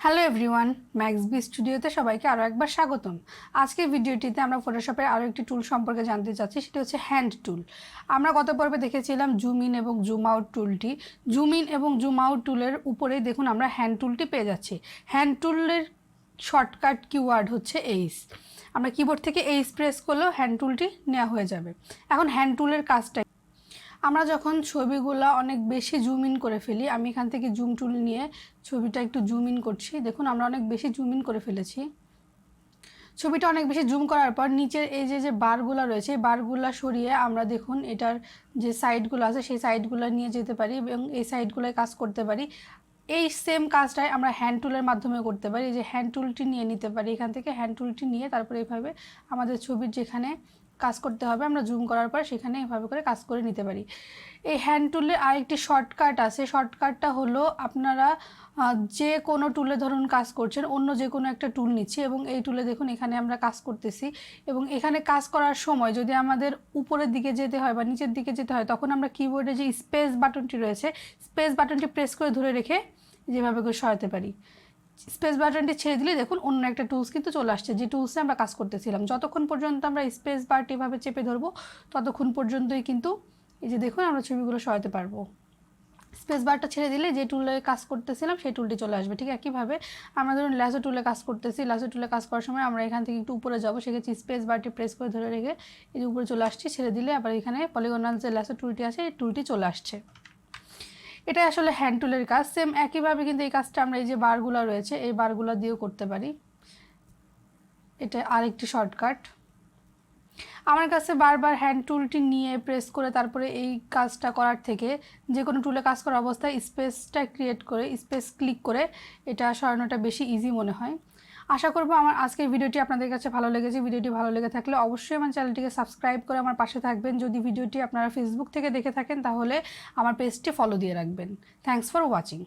Hello everyone, ম্যাক্সবি স্টুডিওতে সবাইকে আরও একবার স্বাগতম। আজকের ভিডিওটিতে আমরা ফটোশপের আরও একটি টুল সম্পর্কে জানতে চাচ্ছি, সেটি হচ্ছে হ্যান্ড টুল। আমরা গত পর্বে দেখেছিলাম জুম ইন এবং জুম আউট টুলটি। জুম ইন এবং জুম আউট টুলের উপরেই দেখুন আমরা হ্যান্ড টুলটি পেয়ে যাচ্ছি। হ্যান্ড টুলের শর্টকাট কিওয়ার্ড হচ্ছে এইস। আমরা কিবোর্ড থেকে এইস প্রেস করলেও হ্যান্ড টুলটি নেওয়া হয়ে যাবে। এখন হ্যান্ড টুলের কাজটা, আমরা যখন ছবিগুলো অনেক বেশি জুম ইন করে ফেলি, আমি এখান থেকে জুম টুল নিয়ে ছবিটা একটু জুম ইন করছি। দেখুন আমরা অনেক বেশি জুম ইন করে ফেলেছি। ছবিটা অনেক বেশি জুম করার পর নিচের এই যে বারগুলো রয়েছে, এই বারগুলো সরিয়ে আমরা দেখুন এটার যে সাইডগুলো আছে সেই সাইডগুলো নিয়ে যেতে পারি এবং এই সাইডগুলোয় কাজ করতে পারি। এই সেম কাজটাই আমরা হ্যান্ড টুলের মাধ্যমে করতে পারি। এই যে হ্যান্ড টুলটি নিয়ে নিতে পারি, এখান থেকে হ্যান্ড টুলটি নিয়ে তারপরে এইভাবে আমাদের ছবির যেখানে কাজ করতে হবে আমরা জুম করার পর সেখানে এভাবে করে কাজ করে নিতে পারি। এই হ্যান্ড টুলের আরেকটি শর্টকাট আছে। শর্টকাটটা হলো আপনারা যে কোনো টুলে ধরুন কাজ করছেন, অন্য যে কোনো একটা টুল নিচ্ছি এবং এই টুলে দেখুন এখানে আমরা কাজ করতেছি এবং এখানে কাজ করার সময় যদি আমাদের উপরের দিকে যেতে হয় বা নিচের দিকে যেতে হয়, তখন আমরা কিবোর্ডে যে স্পেস বাটনটি রয়েছে, স্পেস বাটনটি প্রেস করে ধরে রেখে যেভাবে করে সরাতে পারি। স্পেস বাটনটি ছেড়ে দিলে দেখুন অন্য একটা টুলস কিন্তু চলে আসছে, যে টুলসে আমরা কাজ করতেছিলাম। যতক্ষণ পর্যন্ত আমরা স্পেস বারটি এভাবে চেপে ধরবো ততক্ষণ পর্যন্তই কিন্তু এই যে দেখুন আমরা ছবিগুলো সরাতে পারবো। স্পেস বারটা ছেড়ে দিলে যে টুলে কাজ করতেছিলাম সেই টুলটি চলে আসবে। ঠিক একইভাবে আমরা ধরুন ল্যাসো টুলে কাজ করতেছি, ল্যাসো টুলে কাজ করার সময় আমরা এখান থেকে একটু উপরে যাবো, সেক্ষেত্রে স্পেস বারটি প্রেস করে ধরে রেখে এই যে উপরে চলে আসছি, ছেড়ে দিলে আবার এখানে পলিগোনাল যে ল্যাসো টুলটি আছে এই টুলটি চলে আসছে। এটা আসলে হ্যান্ড টুলের কাজ। সেম একইভাবে কিন্তু এই কাজটা আমরা এই যে বারগুলো রয়েছে এই বারগুলো দিয়েও করতে পারি। এটা আরেকটি শর্টকাট। আমার কাছে বারবার হ্যান্ড টুলটি নিয়ে প্রেস করে তারপরে এই কাজটা করার থেকে যে কোনো টুলে কাজ করার অবস্থায় স্পেসটা ক্রিয়েট করে স্পেস ক্লিক করে এটা সরানোটা বেশি ইজি মনে হয়। আশা করব আমার আজকের ভিডিওটি আপনাদের কাছে ভালো লেগেছে। ভিডিওটি ভালো লেগে থাকলে অবশ্যই আমার চ্যানেলটিকে সাবস্ক্রাইব করে আমার পাশে থাকবেন। যদি ভিডিওটি আপনারা ফেসবুক থেকে দেখে থাকেন তাহলে আমার পেজটি ফলো দিয়ে রাখবেন। Thanks for watching.